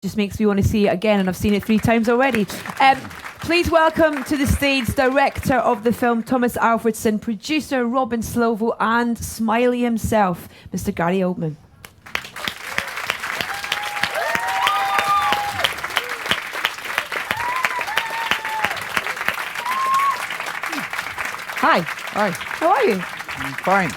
Just makes me want to see it again, and I've seen it 3 times already. Please welcome to the stage director of the film, Tomas Alfredson, producer Robyn Slovo, and Smiley himself, Mr. Gary Oldman. Hi. Hi. How are you? I'm fine.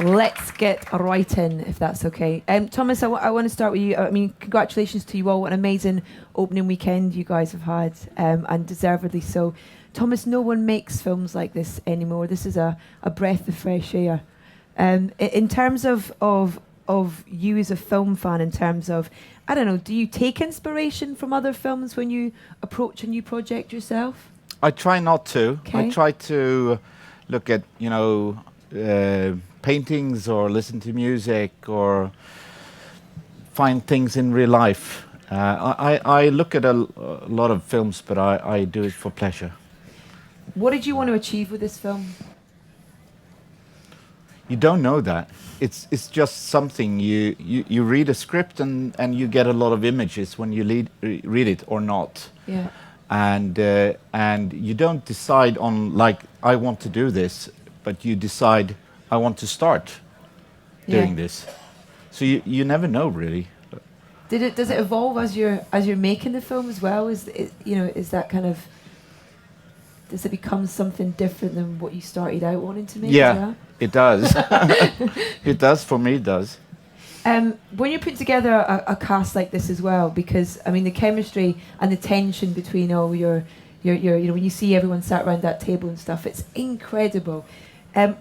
Let's get right in, if that's okay. Thomas, I want to start with you. I mean, congratulations to you all. What an amazing opening weekend you guys have had, and deservedly so. Thomas, no one makes films like this anymore. This is a breath of fresh air. In terms of you as a film fan, in terms of, I don't know, do you take inspiration from other films when you approach a new project yourself? I try not to. Okay. I try to look at, paintings or listen to music or find things in real life. I look at a lot of films, but I do it for pleasure. What did you want to achieve with this film? You don't know that. It's just something you read a script and you get a lot of images when you read it or not. Yeah. And you don't decide on, like, I want to do this, but you decide I want to start doing this. So you never know, really. Does it evolve as you're making the film as well? Is that kind of, does it become something different than what you started out wanting to make? Yeah, it does. It does, for me it does. When you put together a cast like this as well, because I mean the chemistry and the tension between all your when you see everyone sat around that table and stuff, it's incredible.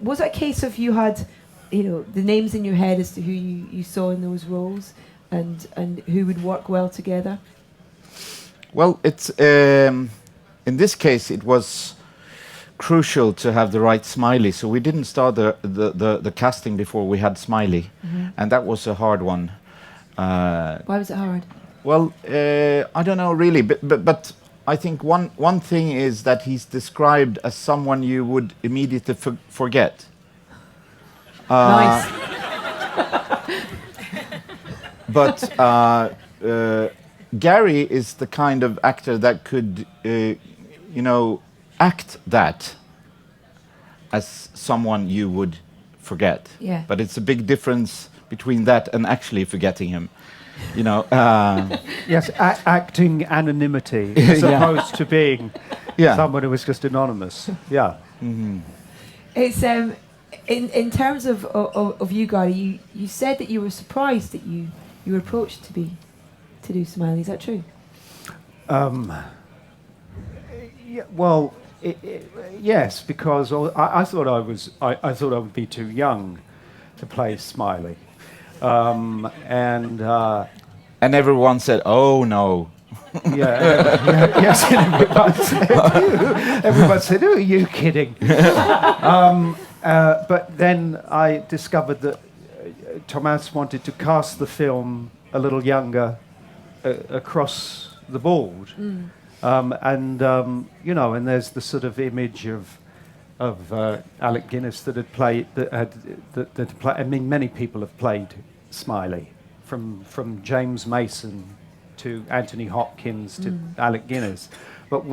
Was it a case of you had, the names in your head as to who you saw in those roles and who would work well together? Well, it's in this case it was crucial to have the right Smiley, so we didn't start the casting before we had Smiley, and that was a hard one. Why was it hard? Well, I don't know really, but I think one thing is that he's described as someone you would immediately forget. Nice. But Gary is the kind of actor that could, act that as someone you would forget. Yeah. But it's a big difference between that and actually forgetting him. Yes, acting anonymity as opposed to being someone who was just anonymous. Yeah. Mm-hmm. It's in terms of you, Gary. You said that you were surprised that you were approached to do Smiley. Is that true? Yes, because I thought I thought I would be too young to play Smiley. And everyone said, "Oh no!" Yes. Everyone said, "Who are you kidding?" But then I discovered that Tomas wanted to cast the film a little younger across the board, and there's the sort of image of Alec Guinness that had played I mean, many people have played Smiley, from James Mason to Anthony Hopkins to Alec Guinness, but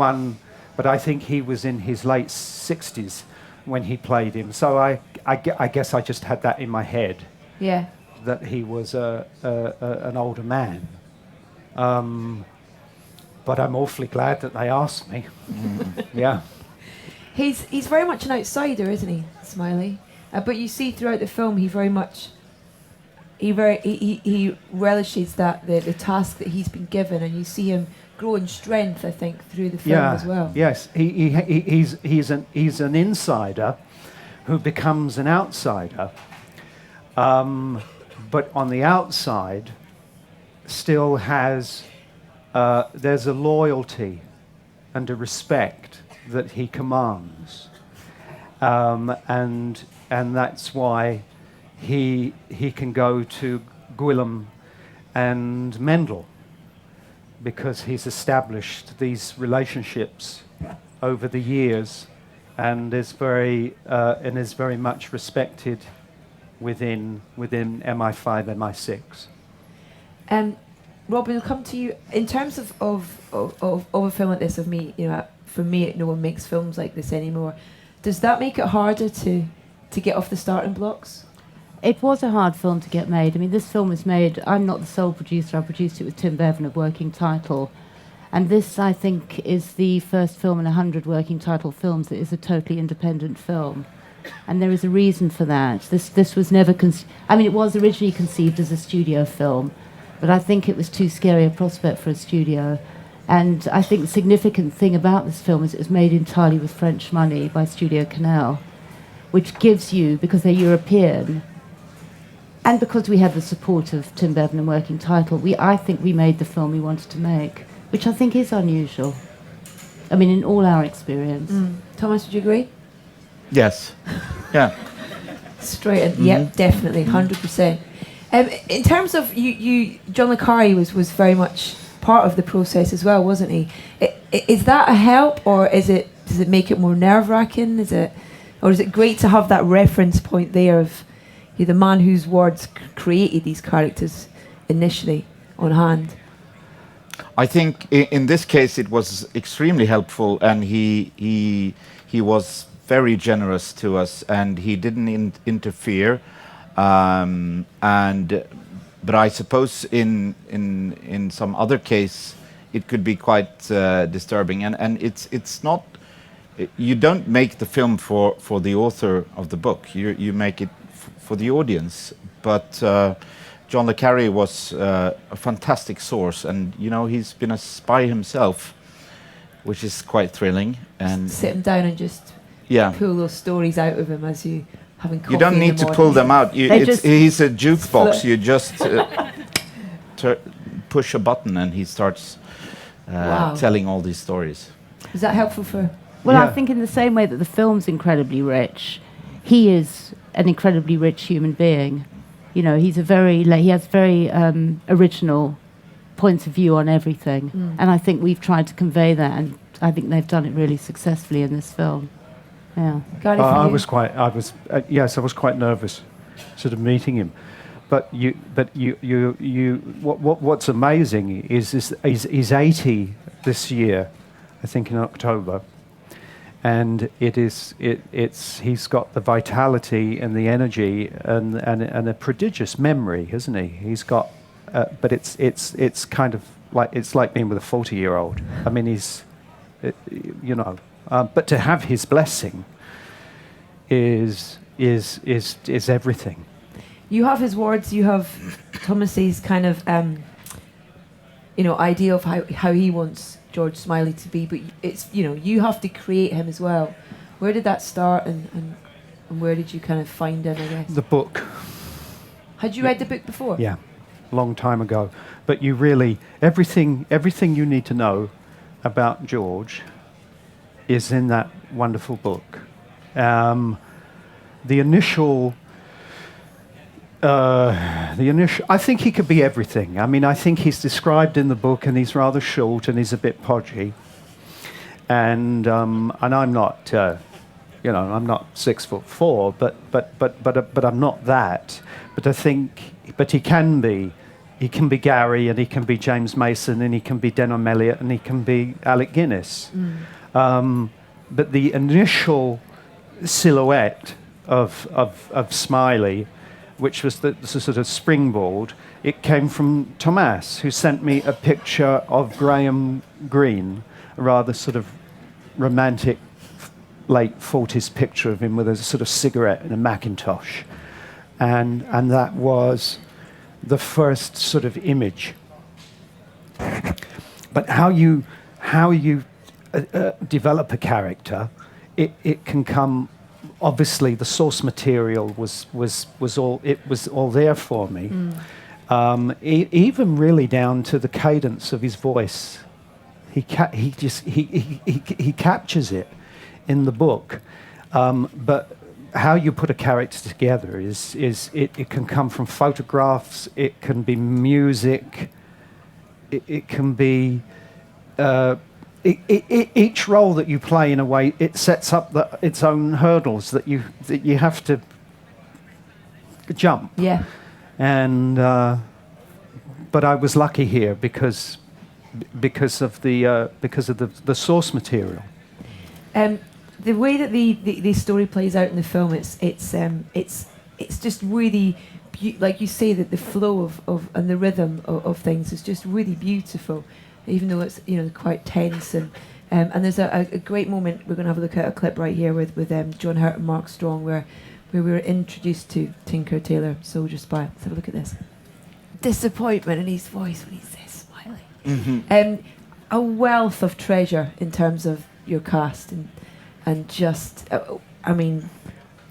I think he was in his late 60s when he played him. So I guess I just had that in my head. Yeah. That he was an older man. But I'm awfully glad that they asked me. Yeah. He's very much an outsider, isn't he, Smiley? But you see throughout the film, he relishes the task that he's been given, and you see him grow in strength, I think, through the film as well. Yes, he's an insider who becomes an outsider, but on the outside, still has there's a loyalty and a respect that he commands, and that's why he can go to Gwilym and Mendel, because he's established these relationships over the years and is very much respected within MI5, MI6. Robyn, I'll come to you. In terms of a film like this, for me, no one makes films like this anymore. Does that make it harder to get off the starting blocks? It was a hard film to get made. I mean, this film was made, I'm not the sole producer, I produced it with Tim Bevan of Working Title. And this, I think, is the first film in 100 Working Title films that is a totally independent film. And there is a reason for that. This was never, it was originally conceived as a studio film, but I think it was too scary a prospect for a studio. And I think the significant thing about this film is it was made entirely with French money by Studio Canal, which gives you, because they're European, and because we had the support of Tim Bevan and Working Title, I think we made the film we wanted to make, which I think is unusual. I mean, in all our experience. Thomas, would you agree? Yes. Yeah. Straight in. Yep, definitely, 100%. In terms of you, John le Carré was very much part of the process as well, wasn't he? Is that a help, or does it make it more nerve-wracking? Is it great to have that reference point there of the man whose words created these characters initially on hand? I think in this case it was extremely helpful, and he was very generous to us, and he didn't interfere. But I suppose in some other case it could be quite disturbing, and it's not. You don't make the film for the author of the book. You make it for the audience. But John le Carré was a fantastic source, and he's been a spy himself, which is quite thrilling. And sit him down and just pull those stories out of him as you having coffee. You don't need to pull them out. He's a jukebox. You just push a button and he starts telling all these stories. Is that helpful for? Well, I think in the same way that the film's incredibly rich, he is an incredibly rich human being. He has very original points of view on everything, and I think we've tried to convey that, and I think they've done it really successfully in this film. Yeah. I was quite nervous, sort of meeting him, what's amazing is he's 80 this year, I think in October, and he's got the vitality and the energy and a prodigious memory, hasn't he? He's got, but it's kind of like being with a 40-year-old. I mean, he's, but to have his blessing is everything. You have his words. You have Thomas's kind of idea of how he wants George Smiley to be, but it's you have to create him as well. Where did that start, and where did you kind of find him, I guess? The book. Had you read the book before? Yeah, long time ago. But you really everything you need to know about George is in that wonderful book. The initial, I think he could be everything. I mean, I think he's described in the book, and he's rather short, and he's a bit podgy. And I'm not, I'm not 6'4", but I'm not that. But I think, he can be Gary, and he can be James Mason, and he can be Denholm Elliott, and he can be Alec Guinness. But the initial silhouette of Smiley, which was the sort of springboard, it came from Tomas, who sent me a picture of Graham Greene, a rather sort of romantic late 40s picture of him with a sort of cigarette and a Macintosh. And that was the first sort of image. But how you develop a character, it can come. Obviously, the source material was all there for me. Even really down to the cadence of his voice. He captures it in the book. But how you put a character together is it can come from photographs. It can be music. It can be. Each role that you play, in a way, it sets up its own hurdles that you have to jump. Yeah. And but I was lucky here because of the source material. The way that the story plays out in the film, it's just really, like you say, that the flow of and the rhythm of things is just really beautiful, even though it's quite tense and there's a great moment. We're going to have a look at a clip right here with John Hurt and Mark Strong where we were introduced to Tinker Tailor Soldier Spy. Let's have a look at this. Disappointment in his voice when he says smiling. Mm-hmm. A wealth of treasure in terms of your cast and just, I mean,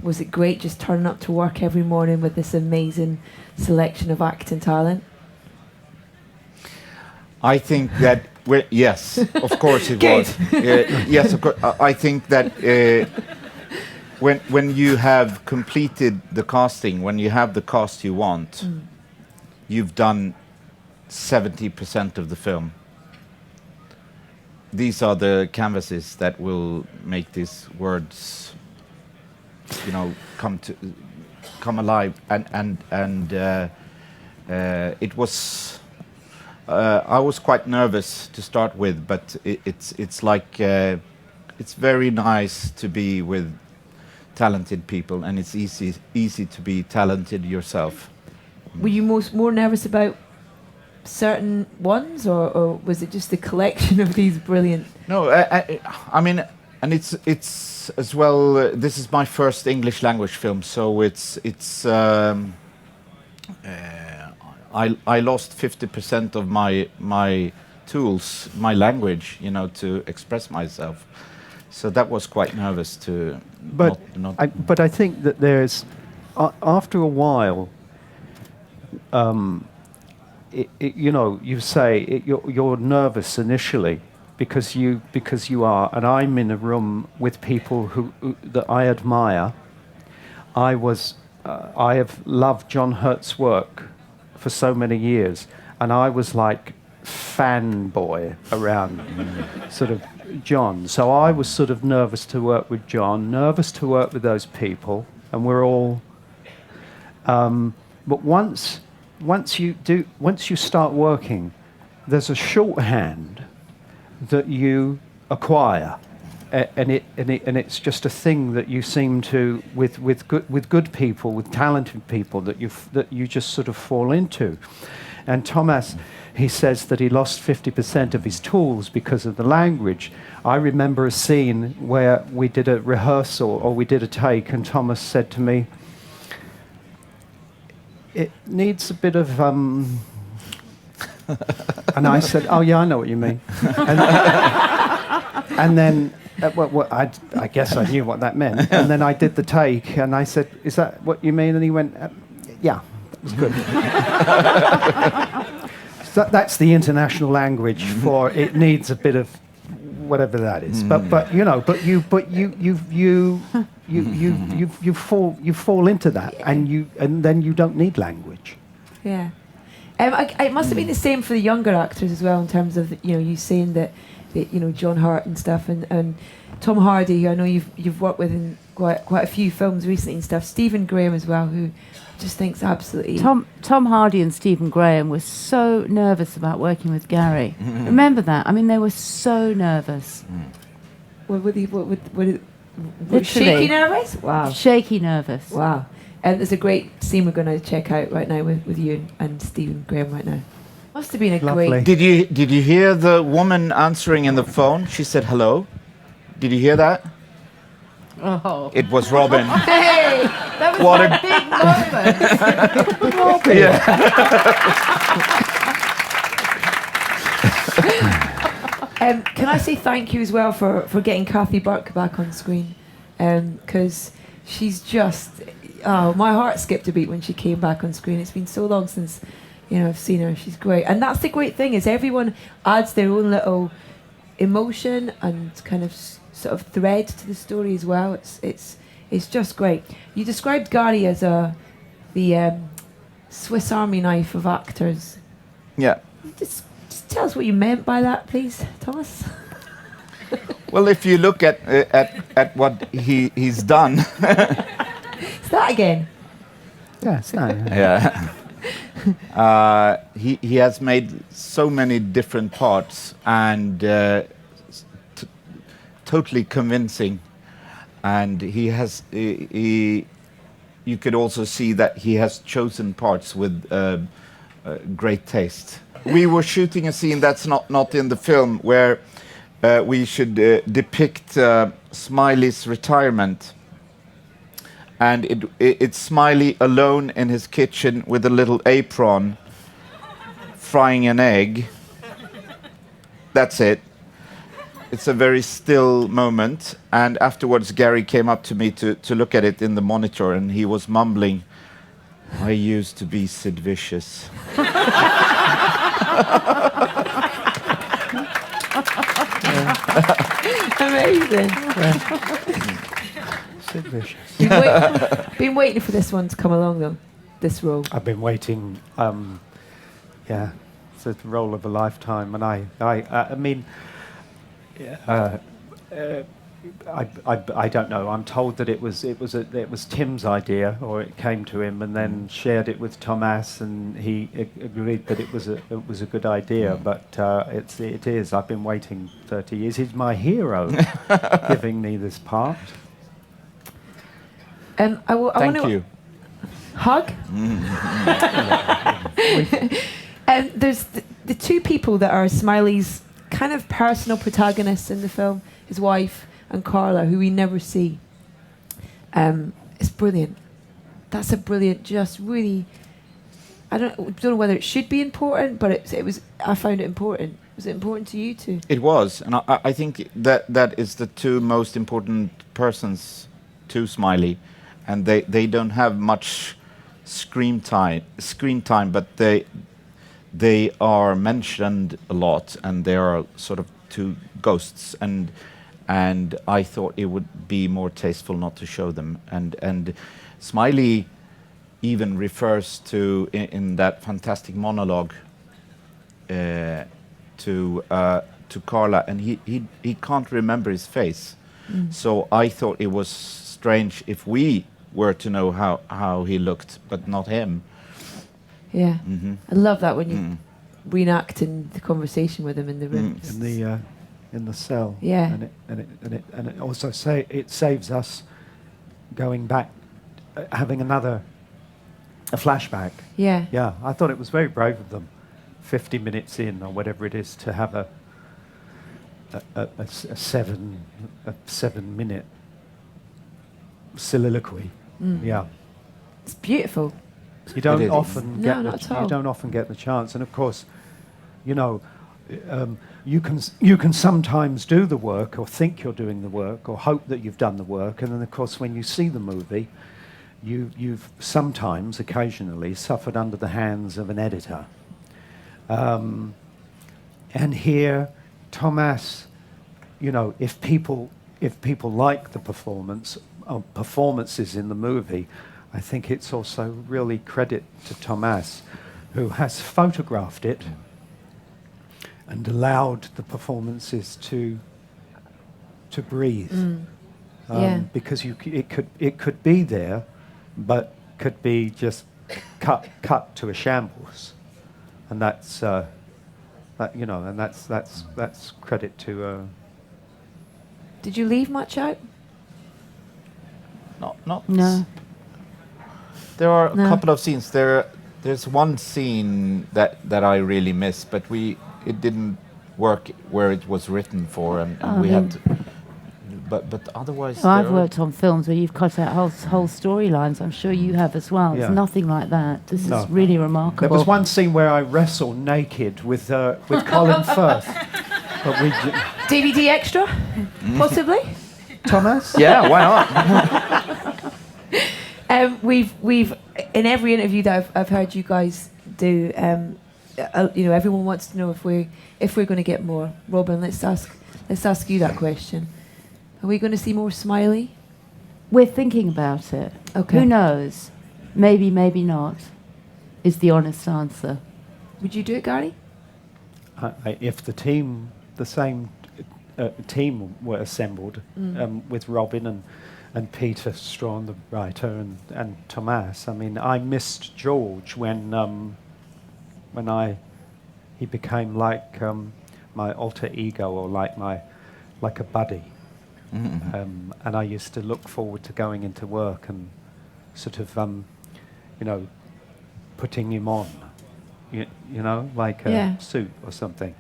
was it great just turning up to work every morning with this amazing selection of acting talent? I think that yes, of course it was. Yes, of course. I think that when you have completed the casting, when you have the cast you want, you've done 70% of the film. These are the canvases that will make these words, come alive. And it was. I was quite nervous to start with, but it's like it's very nice to be with talented people, and it's easy to be talented yourself. Were you more nervous about certain ones, or was it just the collection of these brilliant? No, I mean, and it's as well. This is my first English language film, so it's. I lost 50% of my tools, my language, to express myself. So that was quite nervous to. But I think that there's, after a while, you say you're nervous initially because you are, and I'm in a room with people who that I admire. I have loved John Hurt's work for so many years, and I was like fanboy around sort of John. So I was sort of nervous to work with John, nervous to work with those people, and we're all. But once you start working, there's a shorthand that you acquire, and it's just a thing that you seem to with good people, with talented people that you just sort of fall into. And Tomas, he says that he lost 50% of his tools because of the language. I remember a scene where we did a rehearsal or we did a take, and Tomas said to me, "It needs a bit of and I said, "Oh yeah, I know what you mean." And then I guess I knew what that meant. And then I did the take, and I said, "Is that what you mean?" And he went, "Yeah, that was good." So that's the international language for it needs a bit of whatever that is. But you fall into that, and then you don't need language. Yeah. It must have been the same for the younger actors as well, in terms of you saying that John Hurt and stuff, and Tom Hardy, who I know you've worked with in quite a few films recently and stuff. Stephen Graham as well, who just thinks absolutely. Tom Hardy and Stephen Graham were so nervous about working with Gary. Remember that? I mean, they were so nervous. Shaky nervous? Wow. Shaky nervous. Wow. And there's a great scene we're going to check out right now with you and Stephen Graham right now. Must have been a Lovely. great. Did you hear the woman answering in the phone? She said hello. Did you hear that? Oh. It was Robyn. Hey, that was What a big moment. Robyn. Can I say thank you as well for getting Kathy Burke back on screen, because she's just, my heart skipped a beat when she came back on screen. It's been so long since I've seen her. She's great, and that's the great thing, is everyone adds their own little emotion and kind of sort of thread to the story as well. It's just great. You described Gary as the Swiss Army knife of actors. Yeah. Just tell us what you meant by that, please, Thomas. Well, if you look at what he's done. Is that again? Yes, no. Yeah. He has made so many different parts and totally convincing. And you could also see that he has chosen parts with great taste. We were shooting a scene that's not in the film where we should depict Smiley's retirement. And it's Smiley alone in his kitchen with a little apron, frying an egg. That's it. It's a very still moment. And afterwards, Gary came up to me to look at it in the monitor, and he was mumbling, "I used to be Sid Vicious." Amazing. Sid Vicious. Been waiting for this one to come along, though. This role. I've been waiting. Yeah, it's the role of a lifetime, and I mean, I don't know. I'm told that it was Tim's idea, or it came to him, and then shared it with Tomas, and he agreed that it was a good idea. But it is. I've been waiting 30 years. He's my hero, giving me this part. Thank you. Hug. There's the two people that are Smiley's kind of personal protagonists in the film, his wife and Carla, who we never see. It's brilliant. That's a brilliant, just really. I don't know whether it should be important, but it was. I found it important. Was it important to you too? It was, and I think that is the two most important persons to Smiley, and they don't have much screen time, but they are mentioned a lot, and they are sort of two ghosts, and I thought it would be more tasteful not to show them, and Smiley even refers to in that fantastic monologue to Carla, and he can't remember his face. So I thought it was strange if we were to know how he looked, but not him. Yeah, I love that when you reenacting the conversation with him in the room. In the cell. Yeah, and it also it saves us going back, having a flashback. Yeah. Yeah, I thought it was very brave of them, 50 minutes in or whatever it is, to have a 7 minute soliloquy. Yeah, It's beautiful. you don't is. often No, not at all. you don't often get the chance, and of course, you know, you can sometimes do the work or think you're doing the work or hope that you've done the work, and then of course when you see the movie, you've sometimes, occasionally, suffered under the hands of an editor. And here, Tomas, you know, if people like the performances in the movie, I think it's also really credit to Tomas, who has photographed it and allowed the performances to breathe. Because it could be there, but could be just cut to a shambles, and that's that's credit to. Did you leave much out? Not. No. There are a No. couple of scenes. There's one scene that I really miss, but it didn't work where it was written for, and we had to. But otherwise, Well, I've worked on films where you've cut out whole storylines. I'm sure you have as well. Yeah. It's nothing like that. This No. is really remarkable. There was one scene where I wrestle naked with Colin Firth, but we DVD extra, possibly. Tomas. Yeah, why not? We've in every interview that I've heard you guys do, everyone wants to know if we're going to get more. Robyn, let's ask you that question. Are we going to see more Smiley? We're thinking about it. Okay. Who knows? Maybe, maybe not, is the honest answer. Would you do it, Gary? If the same team were assembled with Robyn and Peter Strawn, the writer, and Tomas. I mean, I missed George when he became like my alter ego, or like a buddy. And I used to look forward to going into work and sort of, putting him on, you know, like a suit or something.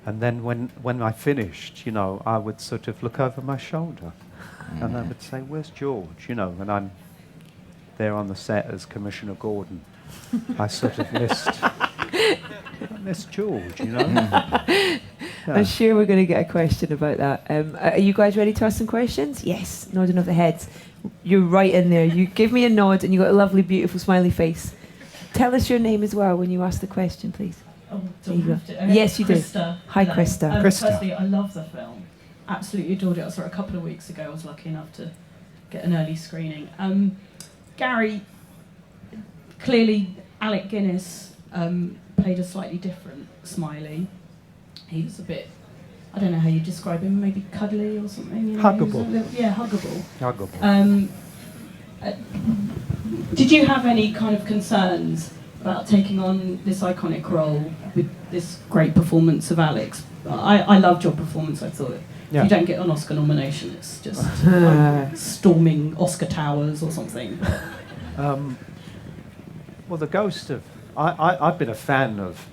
And then when I finished, I would sort of look over my shoulder and I would say, "Where's George?" And I'm there on the set as Commissioner Gordon. I sort of missed George, Yeah. I'm sure we're going to get a question about that. Are you guys ready to ask some questions? Yes, nodding of the heads. You're right in there. You give me a nod and you got a lovely, beautiful, smiley face. Tell us your name as well when you ask the question, please. There you go. Yes, you do. Krista. Hi, Hello. Krista. Krista. Firstly, I love the film. Absolutely adored it. I saw it a couple of weeks ago. I was lucky enough to get an early screening. Gary, clearly Alec Guinness played a slightly different Smiley. He was a bit, I don't know how you describe him, maybe cuddly or something. Huggable. Huggable. Huggable. Did you have any kind of concerns about taking on this iconic role with this great performance of Alex? I loved your performance. I thought if you don't get an Oscar nomination, it's just like storming Oscar towers or something. Well, the ghost of... I've been a fan of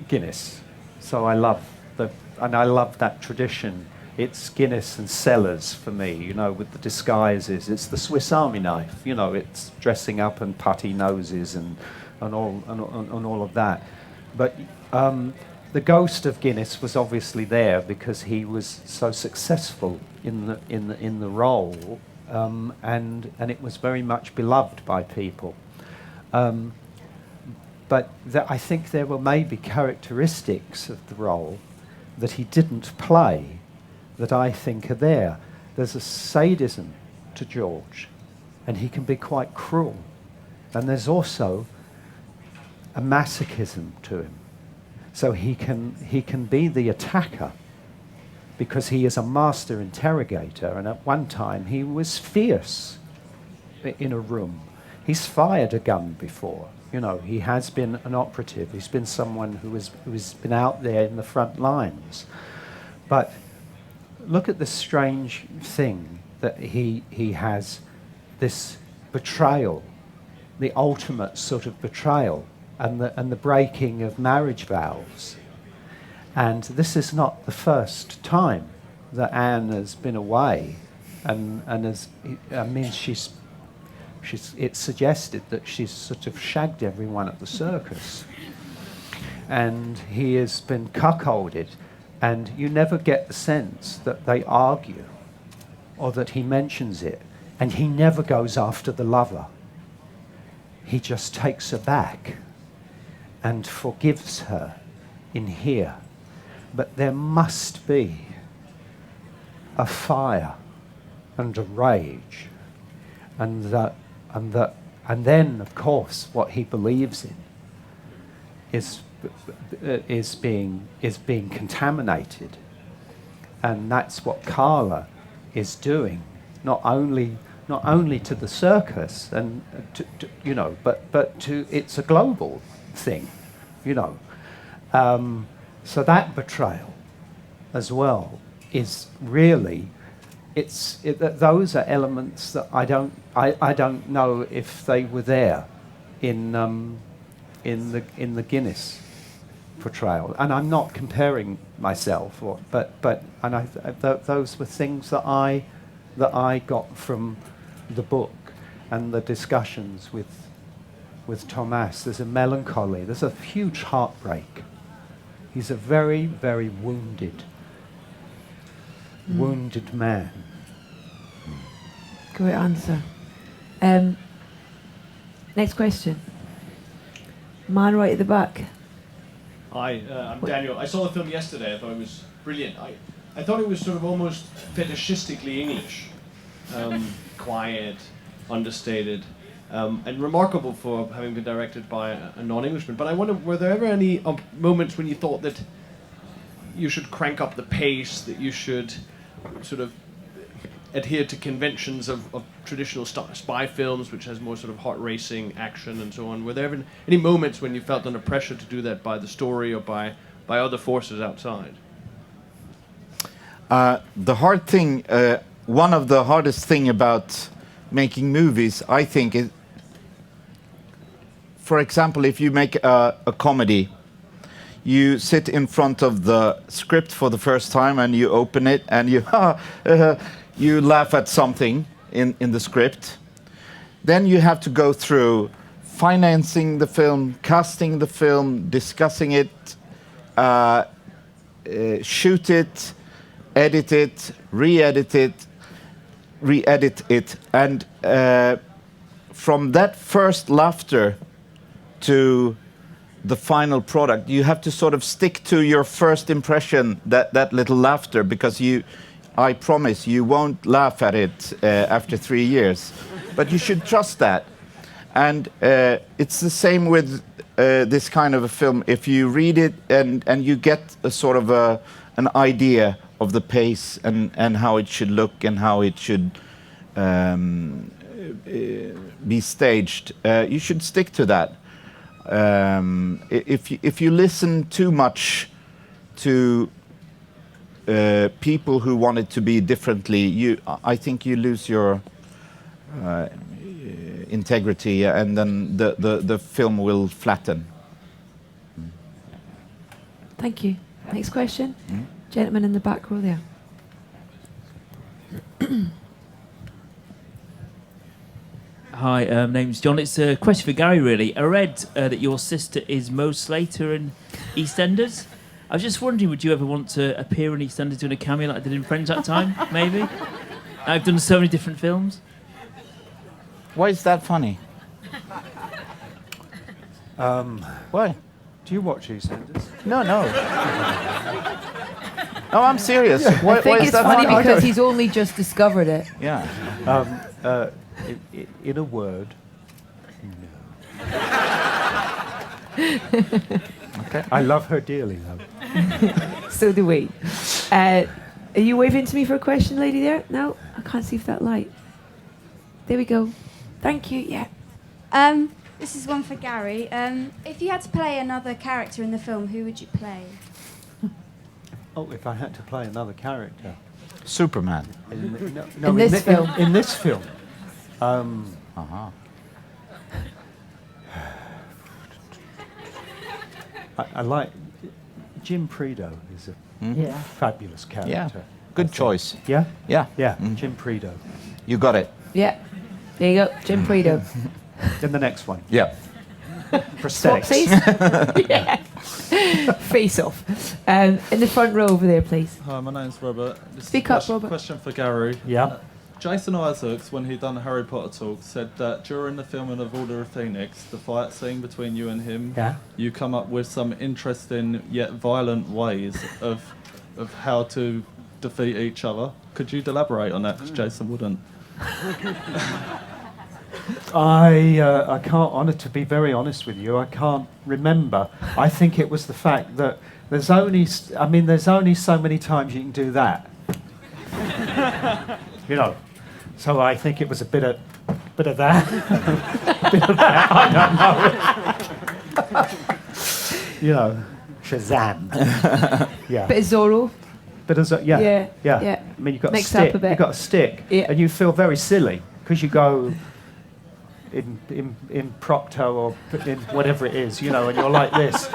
Guinness, so I love that tradition. It's Guinness and Sellers for me, with the disguises. It's the Swiss Army knife, it's dressing up and putty noses and all of that. But the ghost of Guinness was obviously there because he was so successful in the role, and it was very much beloved by people. But I think there were maybe characteristics of the role that he didn't play that I think are there. There's a sadism to George, and he can be quite cruel. And there's also a masochism to him. So he can be the attacker because he is a master interrogator, and at one time he was fierce in a room. He's fired a gun before. He has been an operative. He's been someone who has been out there in the front lines. But look at the strange thing that he has this betrayal, the ultimate sort of betrayal, and the breaking of marriage vows. And this is not the first time that Anne has been away, and it's suggested that she's sort of shagged everyone at the circus. And he has been cuckolded, and you never get the sense that they argue or that he mentions it. And he never goes after the lover. He just takes her back and forgives her in here. But there must be a fire and a rage, and then, of course, what he believes in is being contaminated, and that's what Carla is doing. Not only to the circus, and but to it's a global thing, So that betrayal, as well, is really. Those are elements that I don't know if they were there in the Guinness portrayal, and I'm not comparing myself, those were things that I got from the book and the discussions with Tomas. There's a melancholy. There's a huge heartbreak. He's a very, very wounded man. Great answer. Next question. Man right at the back. Hi, I'm Daniel. I saw the film yesterday. I thought it was brilliant. I thought it was sort of almost fetishistically English. Quiet, understated, and remarkable for having been directed by a non-Englishman. But I wonder, were there ever any moments when you thought that you should crank up the pace, that you should sort of adhered to conventions of traditional spy films, which has more sort of heart racing action and so on. Were there ever any moments when you felt under pressure to do that by the story or by other forces outside? The hard thing, one of the hardest thing about making movies, I think, is, for example, if you make a comedy, you sit in front of the script for the first time and you open it and you you laugh at something in the script. Then you have to go through financing the film, casting the film, discussing it, shoot it, edit it, re-edit it, and from that first laughter to the final product, you have to sort of stick to your first impression, that little laughter, because I promise you won't laugh at it after 3 years, but you should trust that. And it's the same with this kind of a film. If you read it and you get a sort of an idea of the pace and how it should look and how it should be staged, you should stick to that. If you listen too much to people who want it to be differently, I think you lose your integrity, and then the film will flatten. Thank you. Next question. Gentleman in the back row there. Hi, name's John. It's a question for Gary, really. I read that your sister is Mo Slater in EastEnders. I was just wondering, would you ever want to appear in EastEnders doing a cameo like I did in Friends that time, maybe? I've done so many different films. Why is that funny? Why? Do you watch EastEnders? No. No, I'm serious. I think why is it's that funny funny? because he's only just discovered it. Yeah. In a word, no. Okay. I love her dearly, though. So do we. Are you waving to me for a question, lady there? No? I can't see if that light. There we go. Thank you, yeah. This is one for Gary. If you had to play another character in the film, who would you play? Oh, if I had to play another character. Superman. In this film. In this film. I like Jim Predo is a fabulous character. Yeah. Good choice. Yeah? Yeah. Yeah, Jim Predo. You got it. Yeah. There you go. Jim Predo. Then the next one. Yeah. Swap, Prosthetics. please. Yeah. Face off. In the front row over there, please. Hi, my name's Robert. This Speak is up, Robert. Question for Gary. Yeah. Jason Isaacs, when he done Harry Potter talk, said that during the filming of Order of Phoenix, the fight scene between you and him, you come up with some interesting yet violent ways of how to defeat each other. Could you elaborate on that? Because Jason wouldn't. I can't, to be very honest with you, I can't remember. I think it was the fact that there's only so many times you can do that. You know, so I think it was a bit of that, bit of that. I don't know. You know, Shazam. Yeah. Bit of Zorro. Bit of yeah. I mean, you've got Mix a stick. up a bit. You've got a stick, and you feel very silly because you go in procto or in whatever it is, you know, and you're like this,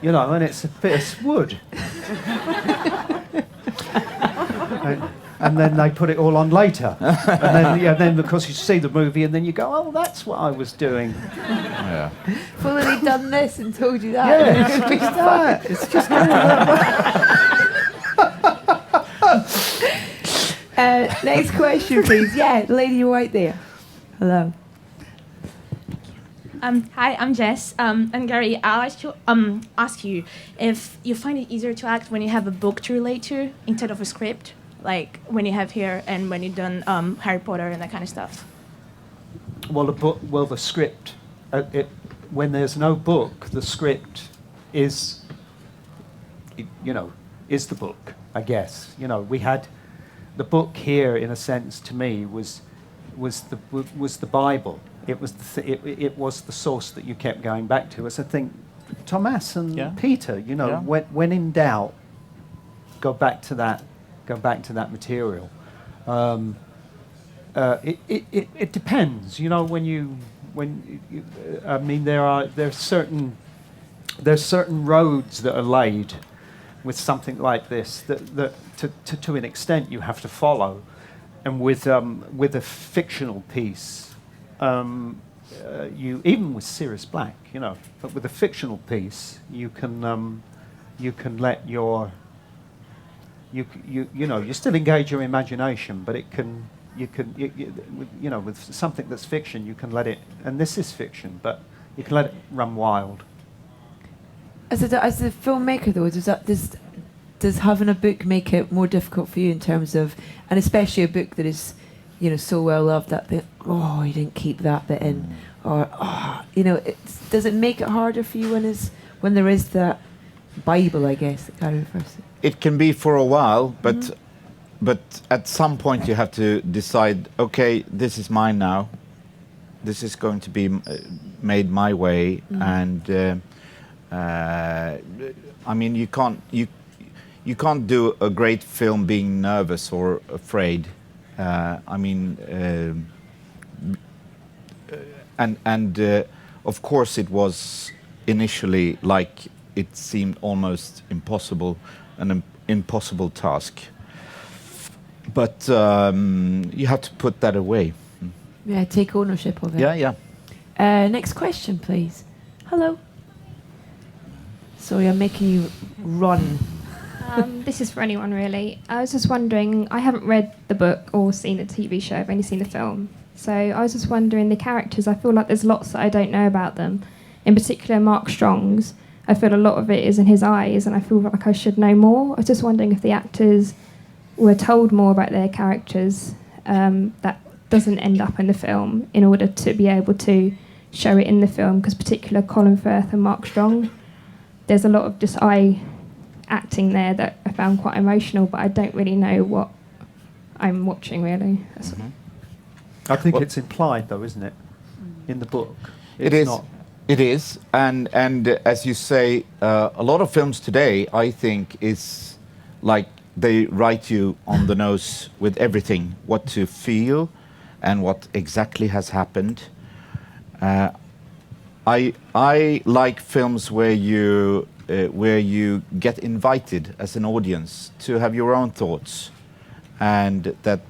you know, and it's a bit of wood. And then they put it all on later, and then of course you see the movie, and then you go, oh, that's what I was doing. Yeah. Fully done this and told you that. Yeah, it's just that. It's just that. Next question, please. Yeah, the lady right there. Hello. Hi, I'm Jess. And Gary, I'll ask you if you find it easier to act when you have a book to relate to instead of a script, like when you have here and when you've done Harry Potter and that kind of stuff. Well, the script. When there's no book, the script is the book, I guess. You know, we had the book here, in a sense, to me, was the Bible. It was it was the source that you kept going back to. As I think Tomas and Peter, you know, when in doubt, go back to that material. It depends, you know. I mean, there's certain roads that are laid with something like this that to an extent you have to follow, and with a fictional piece, you, even with Sirius Black, you know, but with a fictional piece you can let your you know, you still engage your imagination, but you know, with something that's fiction, you can let it, and this is fiction, but you can let it run wild. As a filmmaker, though, does having a book make it more difficult for you in terms of, and especially a book that is, you know, so well loved, that bit, oh, you didn't keep that bit in, or you know, does it make it harder for you when there is that Bible, I guess, that Gary refers to? It can be for a while, but at some point you have to decide, okay, this is mine now. This is going to be made my way, and I mean, you can't do a great film being nervous or afraid. I mean, and of course it was initially like it seemed almost impossible, an impossible task. But you have to put that away. Yeah, take ownership of it. Yeah. Next question, please. Hello. Sorry, I'm making you run. This is for anyone, really. I was just wondering, I haven't read the book or seen the TV show, I've only seen the film. So I was just wondering, the characters, I feel like there's lots that I don't know about them. In particular, Mark Strong's, I feel a lot of it is in his eyes, and I feel like I should know more. I was just wondering if the actors were told more about their characters that doesn't end up in the film, in order to be able to show it in the film, because particularly Colin Firth and Mark Strong, there's a lot of just eye acting there that I found quite emotional, but I don't really know what I'm watching, really. I think it's implied, though, isn't it, in the book? It is, and as you say, a lot of films today, I think, is like they write you on the nose with everything, what to feel and what exactly has happened. I like films where you get invited as an audience to have your own thoughts, and that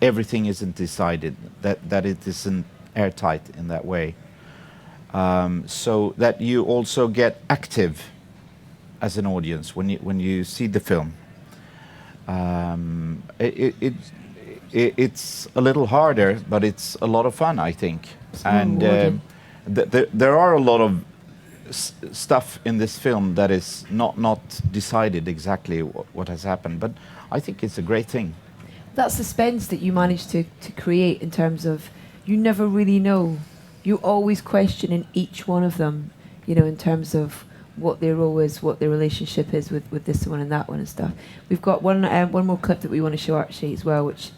everything isn't decided, that it isn't airtight in that way, so that you also get active as an audience when you see the film. It's a little harder, but it's a lot of fun, I think. And there are a lot of stuff in this film that is not decided exactly what has happened, but I think it's a great thing. That suspense that you managed to create, in terms of, you never really know. You always question in each one of them, you know, in terms of what their role is, what their relationship is with this one and that one and stuff. We've got one more clip that we want to show actually as well, which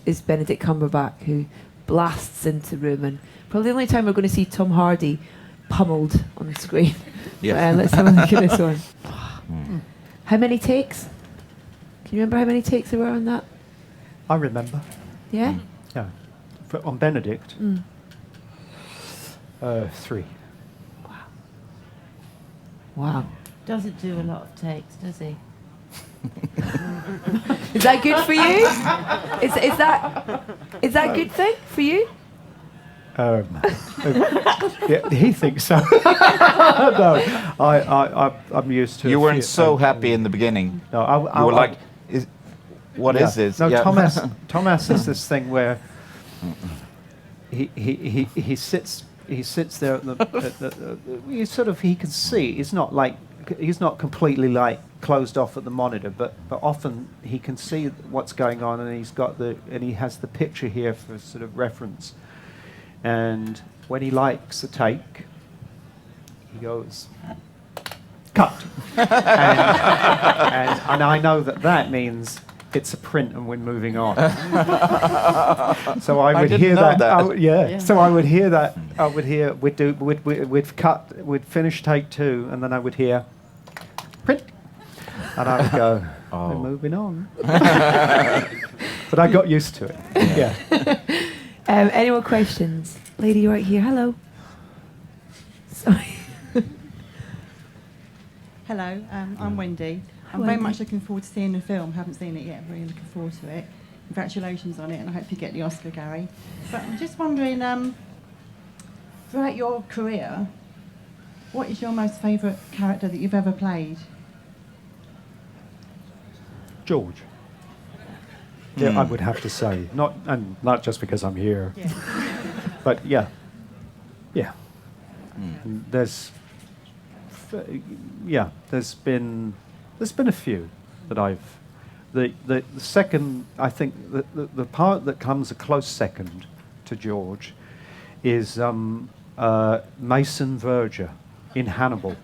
is Benedict Cumberbatch, who blasts into the room, and probably the only time we're going to see Tom Hardy pummeled on the screen. Yeah. Let's have a look at this one. How many takes? Can you remember how many takes there were on that? I remember. Yeah? Yeah. On Benedict, 3. Wow. Doesn't do a lot of takes, does he? Is that good for you? Is that a good thing for you? Yeah, he thinks so. No, I'm used to. You weren't so happy in the beginning. No, you were like, what is this? No, Tomas has this thing where he sits there. He can see. He's not completely like closed off at the monitor, but often he can see what's going on, and he has the picture here for sort of reference. And when he likes a take, he goes, cut. and I know that means it's a print and we're moving on. So I would didn't hear know that. So I would hear that. I would hear we'd finish take 2, and then I would hear print, and I would go, we're moving on. But I got used to it. Yeah. Any more questions? Lady right here. Hello. Sorry. Hello, I'm Wendy. I'm Hi, very Wendy. much looking forward to seeing the film. Haven't seen it yet. Really looking forward to it. Congratulations on it, and I hope you get the Oscar, Gary. But I'm just wondering, throughout your career, what is your most favourite character that you've ever played? George. Yeah, I would have to say, not just because I'm here, but yeah. There's been a few that I've. The second, I think, the part that comes a close second to George is Mason Verger in Hannibal.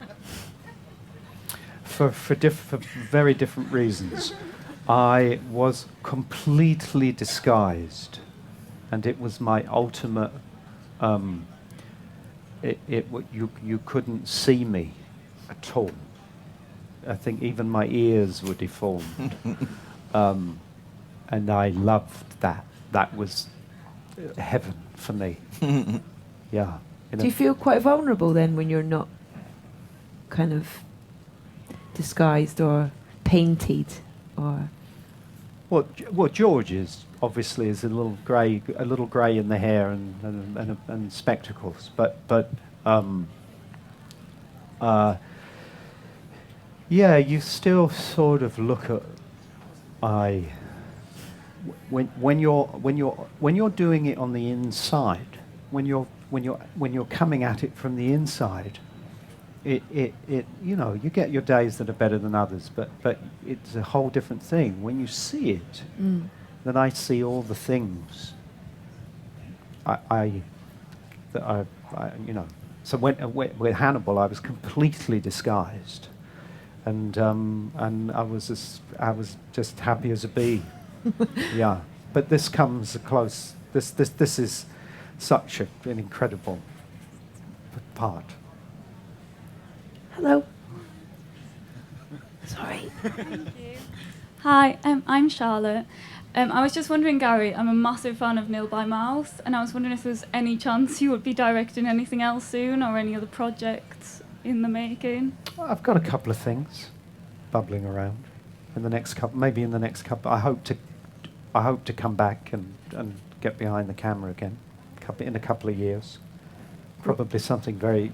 For very different reasons. I was completely disguised, and it was my ultimate. You couldn't see me at all. I think even my ears were deformed, and I loved that. That was heaven for me. Yeah. Do you feel quite vulnerable then when you're not kind of disguised or painted, or? Well, George is obviously is a little grey in the hair and spectacles, but yeah, you still sort of look at when you're doing it on the inside, when you're coming at it from the inside. It you get your days that are better than others, but it's a whole different thing. When you see it, then I see all the things. So with Hannibal, I was completely disguised, and I was just happy as a bee. Yeah, but this comes close. This is such an incredible part. Hello. Sorry. Thank you. Hi, I'm Charlotte. I was just wondering, Gary, I'm a massive fan of Nil by Mouth, and I was wondering if there's any chance you would be directing anything else soon, or any other projects in the making. I've got a couple of things bubbling around in the next couple. Maybe in the next couple. I hope to come back and get behind the camera again, in a couple of years. Probably something very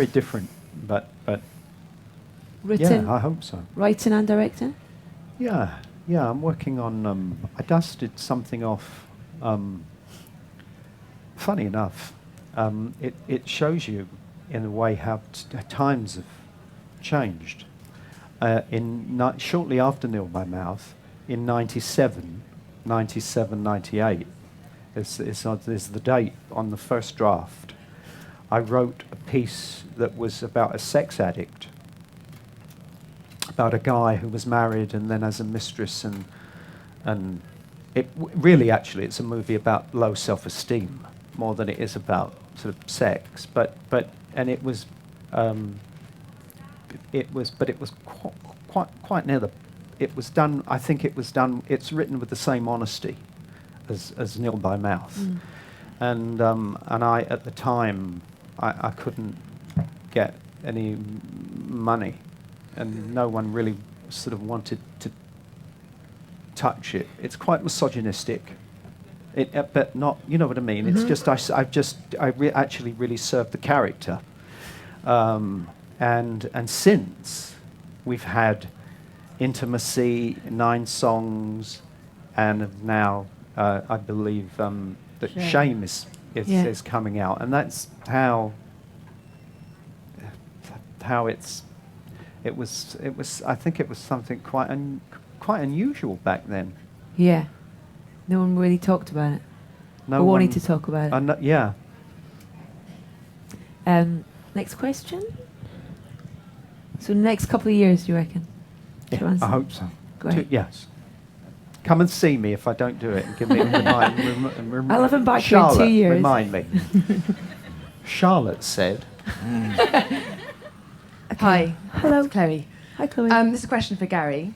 different, but Written, yeah, I hope so. Writing and directing? Yeah, I'm working on, I dusted something off, funny enough, it shows you, in a way, how times have changed. Shortly after Nil by Mouth, in 97, 98, is the date on the first draft, I wrote a piece that was about a sex addict, about a guy who was married and then has a mistress, and really actually it's a movie about low self-esteem more than it is about sort of sex, but it was quite near the. It was done. I think it was done. It's written with the same honesty as Nil by Mouth, and I at the time I couldn't get any money, and no one really sort of wanted to touch it. It's quite misogynistic, but not. You know what I mean? It's just I actually really served the character, and since we've had Intimacy, 9 songs, and now I believe that Shame is coming out, and that's how it was. I think it was something quite unusual back then. Yeah, no one really talked about it. No or one wanted to talk about it. Yeah. Next question. So next couple of years, do you reckon? Yeah, I hope so. Great. Yes. Come and see me if I don't do it, and give me a remind. I'll have him back here in Charlotte, 2 years. remind me. Charlotte said. Hi. Hello. It's Chloe. Hi, Chloe. This is a question for Gary.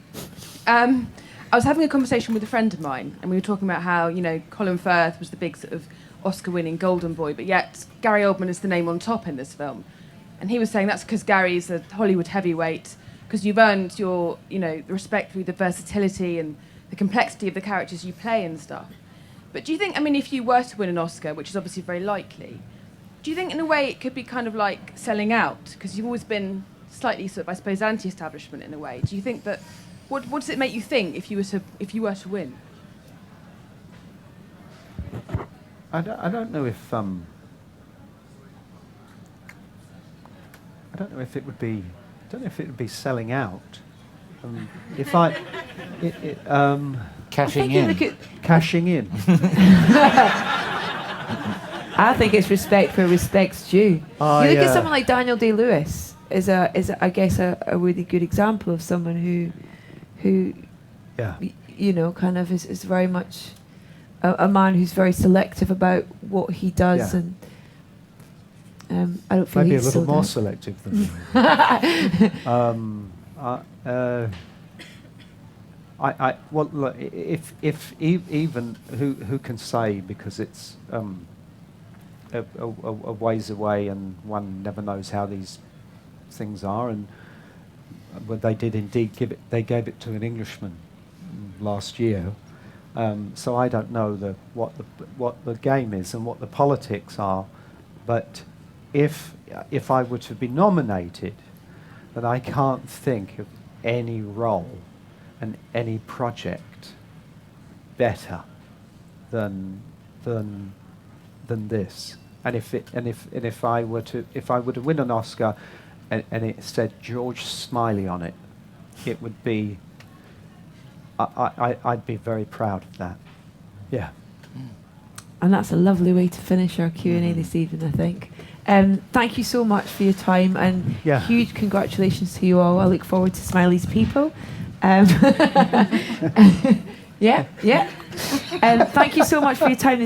I was having a conversation with a friend of mine, and we were talking about how, Colin Firth was the big sort of Oscar-winning golden boy, but yet Gary Oldman is the name on top in this film. And he was saying that's because Gary is a Hollywood heavyweight, because you've earned your, the respect through the versatility and the complexity of the characters you play and stuff. But do you think, if you were to win an Oscar, which is obviously very likely, do you think in a way it could be kind of like selling out? Because you've always been slightly sort of, I suppose, anti-establishment in a way. Do you think that, what does it make you think if you were to win? I don't know if I don't know if it would be. I don't know if it would be selling out. If I, Cashing in. Cashing in. I think it's respect for respect's due. You look at someone like Daniel Day-Lewis is I guess a really good example of someone who kind of is very much a man who's very selective about what he does, and I don't feel maybe a he's little sold more out. selective than me. Well, look, if even who can say, because it's a ways away and one never knows how these things are, and but they did indeed they gave it to an Englishman last year, so I don't know what the game is and what the politics are, but if I were to be nominated, then I can't think of any role and any project better than this. And if I were to win an Oscar, and it said George Smiley on it, it would be. I'd be very proud of that. Yeah. And that's a lovely way to finish our Q&A this evening, I think. Thank you so much for your time, and huge congratulations to you all. I look forward to Smiley's People. Thank you so much for your time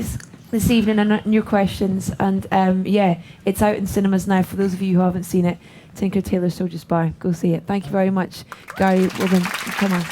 this evening and your questions. And it's out in cinemas now. For those of you who haven't seen it, Tailor Soldier Spy, go see it. Thank you very much, Gary Oldman. Come on.